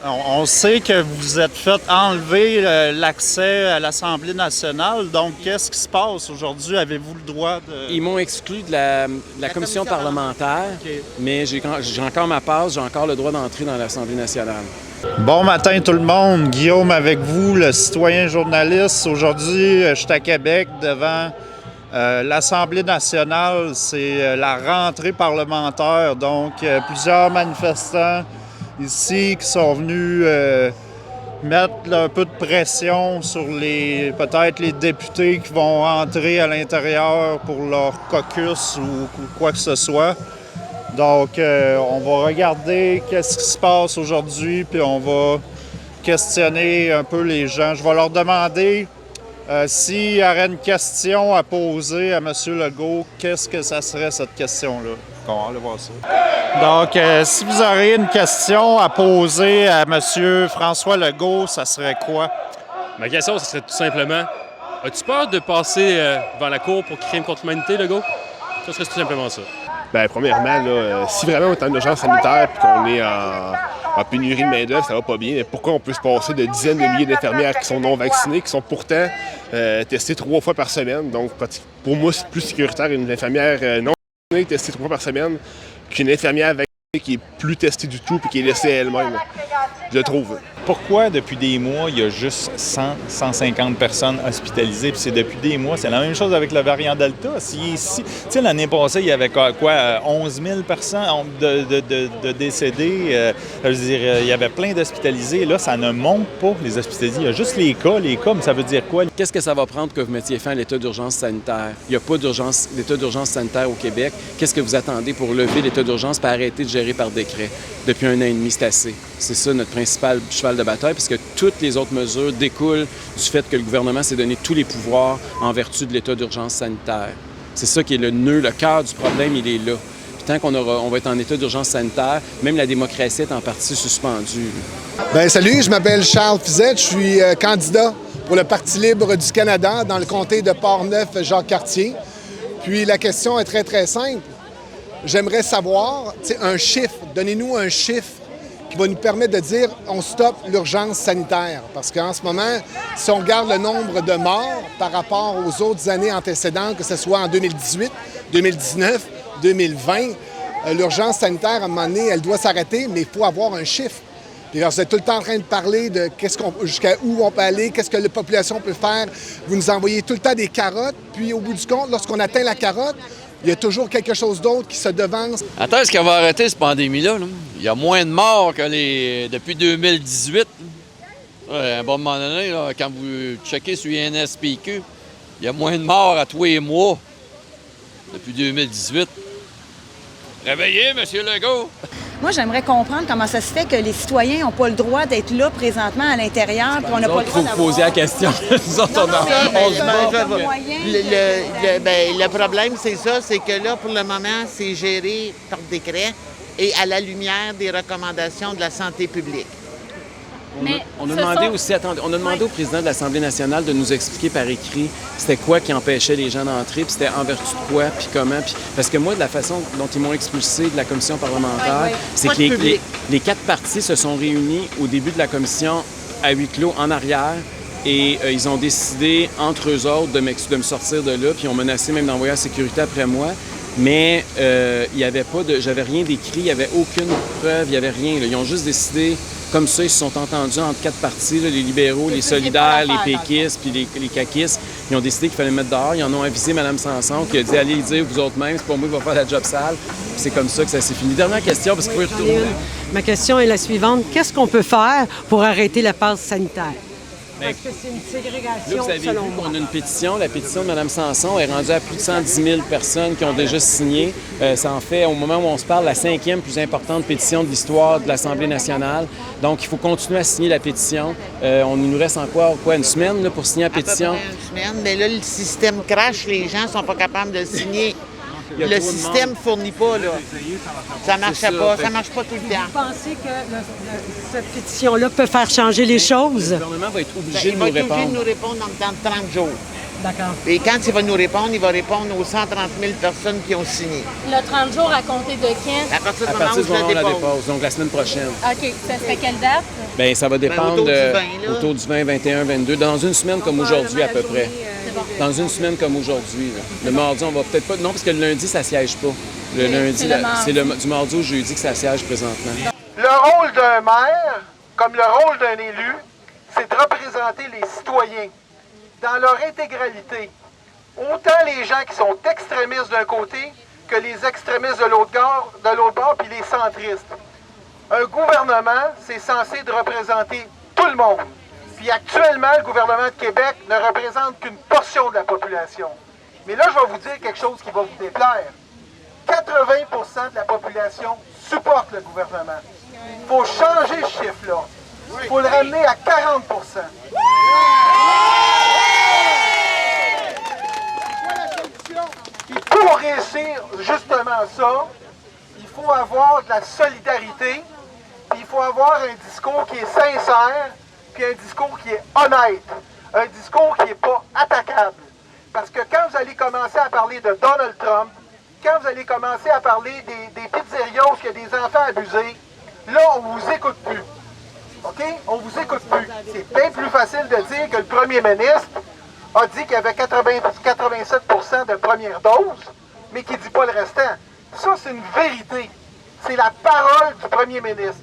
On sait que vous êtes fait enlever l'accès à l'Assemblée nationale. Donc, qu'est-ce qui se passe aujourd'hui? Avez-vous le droit de... Ils m'ont exclu de la commission parlementaire, mais j'ai encore ma passe, j'ai encore le droit d'entrer dans l'Assemblée nationale. Bon matin tout le monde, Guillaume avec vous, le citoyen journaliste. Aujourd'hui, je suis à Québec devant l'Assemblée nationale. C'est la rentrée parlementaire, donc plusieurs manifestants ici qui sont venus mettre un peu de pression sur peut-être les députés qui vont entrer à l'intérieur pour leur caucus ou quoi que ce soit. Donc, on va regarder qu'est-ce qui se passe aujourd'hui, puis on va questionner un peu les gens. Je vais leur demander s'il y aurait une question à poser à M. Legault, qu'est-ce que ça serait cette question-là? On va aller voir ça. Donc, si vous auriez une question à poser à M. François Legault, ça serait quoi? Ma question, ce serait tout simplement, as-tu peur de passer devant la cour pour crime contre l'humanité, Legault? Ça serait tout simplement ça. Bien, premièrement, là, si vraiment on est en urgence sanitaire et qu'on est en pénurie de main-d'œuvre, ça va pas bien. Mais pourquoi on peut se passer de dizaines de milliers d'infirmières qui sont non vaccinées, qui sont pourtant testées 3 fois par semaine? Donc, pour moi, c'est plus sécuritaire une infirmière non vaccinée testée 3 fois par semaine qu'une infirmière vaccinée qui est plus testée du tout et qui est laissée à elle-même. Je le trouve. Pourquoi, depuis des mois, il y a juste 100, 150 personnes hospitalisées? Puis c'est depuis des mois. C'est la même chose avec le variant Delta. Tu sais, l'année passée, il y avait quoi, 11 000 personnes de décédés. Je veux dire, il y avait plein d'hospitalisés. Là, ça ne monte pas, les hospitalisés. Il y a juste les cas, mais ça veut dire quoi? Qu'est-ce que ça va prendre que vous mettiez fin à l'état d'urgence sanitaire? Il n'y a pas d'état d'urgence sanitaire au Québec. Qu'est-ce que vous attendez pour lever l'état d'urgence et arrêter de gérer par décret? Depuis 1 an et demi, c'est assez. C'est ça notre principal cheval de bataille, puisque toutes les autres mesures découlent du fait que le gouvernement s'est donné tous les pouvoirs en vertu de l'état d'urgence sanitaire. C'est ça qui est le nœud, le cœur du problème, il est là. Puis tant on va être en état d'urgence sanitaire, même la démocratie est en partie suspendue. Bien, salut, je m'appelle Charles Fizette, je suis candidat pour le Parti libre du Canada dans le comté de Portneuf-Jacques-Cartier. Puis la question est très, très simple. J'aimerais savoir, un chiffre, donnez-nous un chiffre qui va nous permettre de dire on stoppe l'urgence sanitaire. Parce qu'en ce moment, si on regarde le nombre de morts par rapport aux autres années antécédentes, que ce soit en 2018, 2019, 2020, l'urgence sanitaire, à un moment donné, elle doit s'arrêter, mais il faut avoir un chiffre. Puis alors, vous êtes tout le temps en train de parler de jusqu'à où on peut aller, qu'est-ce que la population peut faire. Vous nous envoyez tout le temps des carottes, puis au bout du compte, lorsqu'on atteint la carotte, il y a toujours quelque chose d'autre qui se devance. Attends, est-ce qu'elle va arrêter cette pandémie-là? Là? Il y a moins de morts que depuis 2018. Ouais, à un bon moment donné, là, quand vous checkez sur INSPQ, il y a moins de morts à tous les mois depuis 2018. Réveillez, M. Legault! Moi, j'aimerais comprendre comment ça se fait que les citoyens n'ont pas le droit d'être là présentement à l'intérieur, puis on n'a pas le droit d'avoir... Faut poser la question. Nous autres, le problème, c'est ça, c'est que là, pour le moment, c'est géré par décret et à la lumière des recommandations de la santé publique. On a demandé au président de l'Assemblée nationale de nous expliquer par écrit c'était quoi qui empêchait les gens d'entrer, puis c'était en vertu de quoi, puis comment. Parce que moi, de la façon dont ils m'ont expulsé de la commission parlementaire, c'est que les 4 partis se sont réunis au début de la commission à huis clos en arrière. Et ils ont décidé, entre eux autres, de me sortir de là, puis ils ont menacé même d'envoyer la sécurité après moi. Mais il n'y avait pas j'avais rien d'écrit, il n'y avait aucune preuve, il n'y avait rien. Là. Ils ont juste décidé, comme ça, ils se sont entendus entre 4 partis, là, les libéraux, les solidaires, les péquistes, puis les caquistes. Ils ont décidé qu'il fallait me mettre dehors. Ils en ont avisé Mme Sanson, qui a dit « Allez le dire vous autres mêmes, c'est pas moi qui va faire la job sale. » Puis c'est comme ça que ça s'est fini. Dernière question, parce qu'il faut y retourner. Ma question est la suivante. Qu'est-ce qu'on peut faire pour arrêter la passe sanitaire? Parce que c'est une ségrégation, là, vous avez vu selon moi. qu'on a une pétition. La pétition de Mme Sanson est rendue à plus de 110 000 personnes qui ont déjà signé. Ça en fait, au moment où on se parle, la 5e plus importante pétition de l'histoire de l'Assemblée nationale. Donc, il faut continuer à signer la pétition. Il nous reste encore, une semaine là, pour signer la pétition? À peu près une semaine, mais là, le système crash, les gens ne sont pas capables de le signer. Le système ne fournit pas, là. Ça ne marche pas. Ça marche pas tout le temps. Vous pensez que cette pétition-là peut faire changer les choses? Le gouvernement va être obligé de nous répondre. Il va être obligé de nous répondre dans 30 jours. D'accord. Et quand il va nous répondre, il va répondre aux 130 000 personnes qui ont signé. Le 30 jours à compter de quand? À partir À du moment partir où du je moment où on la la dépose. dépose, donc la semaine prochaine. OK. Ça serait quelle date? Bien, ça va dépendre autour du 20, là. autour du 20, 21, 22, dans une semaine comme aujourd'hui à peu près. Dans une semaine comme aujourd'hui. Là. Le mardi, on va peut-être pas... Non, parce que le lundi, ça siège pas. Le lundi, c'est du mardi au jeudi que ça siège présentement. Le rôle d'un maire, comme le rôle d'un élu, c'est de représenter les citoyens dans leur intégralité. Autant les gens qui sont extrémistes d'un côté que les extrémistes de l'autre bord, puis les centristes. Un gouvernement, c'est censé de représenter tout le monde. Puis actuellement, le gouvernement de Québec ne représente qu'une portion de la population. Mais là, je vais vous dire quelque chose qui va vous déplaire. 80% de la population supporte le gouvernement. Il faut changer ce chiffre-là. Il faut le ramener à 40%. Puis pour réussir justement ça, il faut avoir de la solidarité, puis il faut avoir un discours qui est sincère, puis un discours qui est honnête, un discours qui n'est pas attaquable. Parce que quand vous allez commencer à parler de Donald Trump, quand vous allez commencer à parler des pizzerias où il y a des enfants abusés, là, on ne vous écoute plus. OK? On ne vous écoute plus. C'est bien plus facile de dire que le premier ministre a dit qu'il y avait 87% de première dose, mais qu'il ne dit pas le restant. Ça, c'est une vérité. C'est la parole du premier ministre.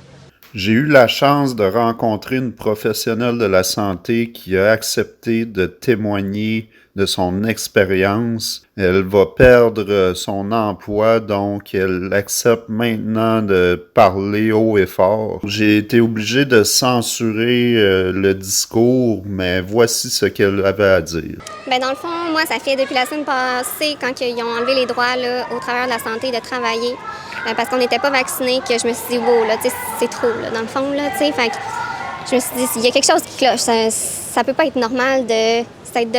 J'ai eu la chance de rencontrer une professionnelle de la santé qui a accepté de témoigner de son expérience. Elle va perdre son emploi, donc elle accepte maintenant de parler haut et fort. J'ai été obligé de censurer le discours, mais voici ce qu'elle avait à dire. Bien, dans le fond, moi, ça fait depuis la semaine passée, quand ils ont enlevé les droits là, aux travailleurs de la santé de travailler, parce qu'on n'était pas vaccinés, que je me suis dit, wow, là, c'est trop, là, dans le fond, là, tu sais. Fait que je me suis dit, il y a quelque chose qui cloche. Ça peut pas être normal de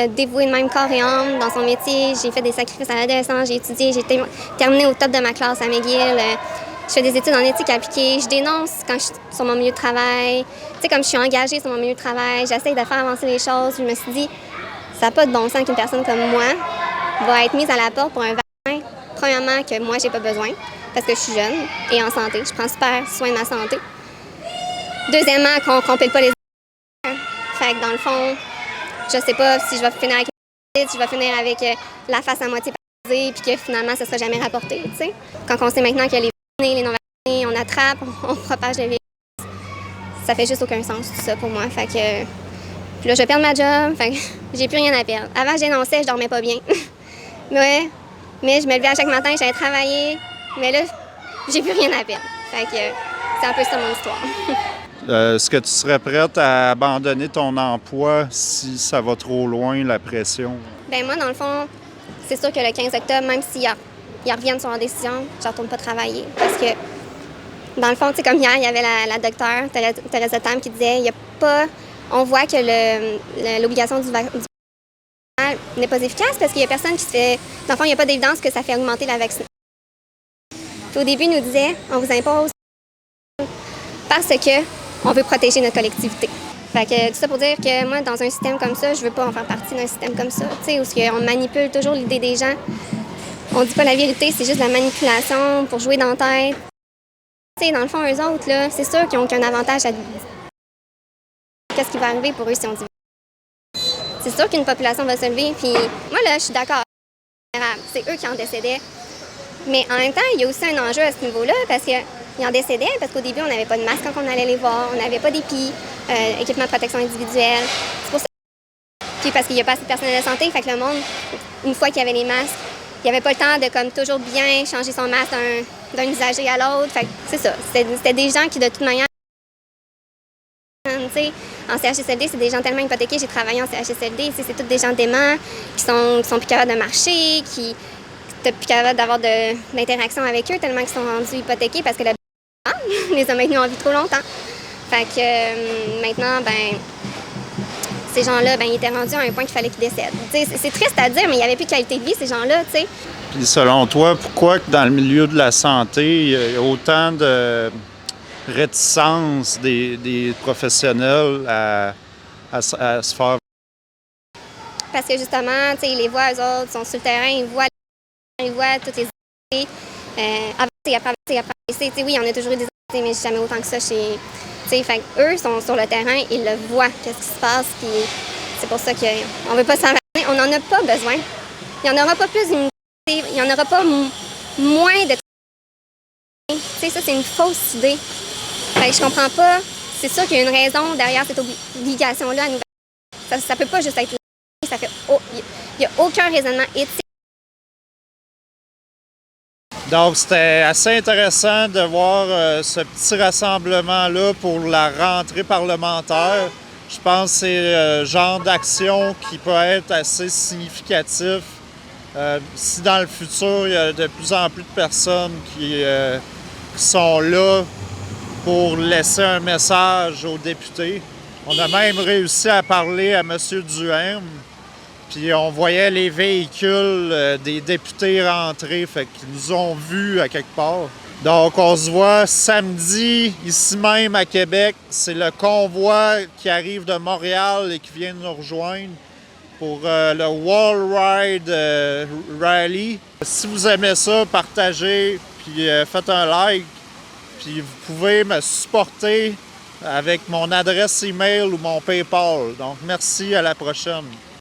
dévouer de même corps et âme dans son métier. J'ai fait des sacrifices à l'adolescence, j'ai étudié, j'ai terminé au top de ma classe à McGill. Je fais des études en éthique appliquée. Je dénonce quand je suis sur mon milieu de travail. Tu sais, comme je suis engagée sur mon milieu de travail, j'essaie de faire avancer les choses. Je me suis dit, ça n'a pas de bon sens qu'une personne comme moi va être mise à la porte pour un vaccin. Premièrement, que moi, j'ai pas besoin, parce que je suis jeune et en santé. Je prends super soin de ma santé. Deuxièmement, qu'on ne compile pas les fait que dans le fond, je sais pas si je vais finir avec si je vais finir avec la face à moitié paralysée puis que finalement, ça ne sera jamais rapporté, tu sais. Quand on sait maintenant que les vaccinés, les non-vaccinés, on attrape, on propage le virus, ça fait juste aucun sens, tout ça, pour moi. Fait que puis là, je vais perdre ma job, fait que j'ai plus rien à perdre. Avant, je dénonçais, je dormais pas bien. mais je me levais à chaque matin, j'allais travailler, mais là, j'ai plus rien à perdre. Fait que c'est un peu ça mon histoire. Est-ce que tu serais prête à abandonner ton emploi si ça va trop loin, la pression? Bien, moi, dans le fond, c'est sûr que le 15 octobre, même s'ils reviennent sur leur décision, je ne retourne pas travailler. Parce que, dans le fond, tu sais, comme hier, il y avait la docteure, Thérèse Tam, qui disait, il y a pas... On voit que l'obligation du vaccin n'est pas efficace parce qu'il n'y a personne qui se fait... Dans le fond, il n'y a pas d'évidence que ça fait augmenter la vaccination. Au début, ils nous disaient, on vous impose parce que on veut protéger notre collectivité. Fait que tout ça pour dire que moi, dans un système comme ça, je veux pas en faire partie d'un système comme ça, tu sais, où on manipule toujours l'idée des gens. On dit pas la vérité, c'est juste de la manipulation pour jouer dans la tête. Tu sais, dans le fond, eux autres, là, c'est sûr qu'ils n'ont qu'un avantage à... Qu'est-ce qui va arriver pour eux si on dit... C'est sûr qu'une population va se lever, puis moi, là, je suis d'accord. C'est eux qui en décédaient. Mais en même temps, il y a aussi un enjeu à ce niveau-là, parce qu'ils en décédaient, parce qu'au début, on n'avait pas de masque quand on allait les voir, on n'avait pas d'épis, équipement de protection individuelle. C'est pour ça. Puis parce qu'il n'y a pas assez de personnel de santé, fait que le monde, une fois qu'il y avait les masques, il n'y avait pas le temps de comme toujours bien changer son masque d'un usager à l'autre. Fait que c'est ça. C'était des gens qui, de toute manière, en CHSLD, c'est des gens tellement hypothéqués. J'ai travaillé en CHSLD, c'est tous des gens déments qui sont plus capables de marcher, qui sont plus capables d'avoir d'interaction avec eux, tellement qu'ils sont rendus hypothéqués parce que la les a maintenus en vie trop longtemps. Fait que maintenant, ben ces gens-là, ben ils étaient rendus à un point qu'il fallait qu'ils décèdent. C'est triste à dire, mais il n'y avait plus de qualité de vie, ces gens-là, tu sais. Puis selon toi, pourquoi que dans le milieu de la santé, il y a autant de réticence des professionnels à se faire? parce que justement, tu sais, ils les voient, eux autres, ils sont sur le terrain, ils voient toutes les idées, avancer. Oui, on a toujours eu des idées, mais jamais autant que ça chez... Fait eux sont sur le terrain, ils le voient, qu'est-ce qui se passe, puis c'est pour ça qu'on ne veut pas s'en vacciner. On n'en a pas besoin. Il n'y en aura pas plus d'immunité, il n'y en aura pas moins de... Ça, c'est une fausse idée. Fait que je comprends pas. C'est sûr qu'il y a une raison derrière cette obligation-là à nous vacciner. Ça peut pas juste être... Il n'y a aucun raisonnement éthique. Donc, c'était assez intéressant de voir ce petit rassemblement-là pour la rentrée parlementaire. Je pense que c'est le genre d'action qui peut être assez significatif. Si dans le futur, il y a de plus en plus de personnes qui sont là pour laisser un message aux députés. On a même réussi à parler à M. Duhem. Puis on voyait les véhicules des députés rentrer, fait qu'ils nous ont vus à quelque part. Donc on se voit samedi, ici même à Québec. C'est le convoi qui arrive de Montréal et qui vient nous rejoindre pour le Wall Ride Rally. Si vous aimez ça, partagez, puis faites un like. Puis vous pouvez me supporter avec mon adresse email ou mon PayPal. Donc merci, à la prochaine.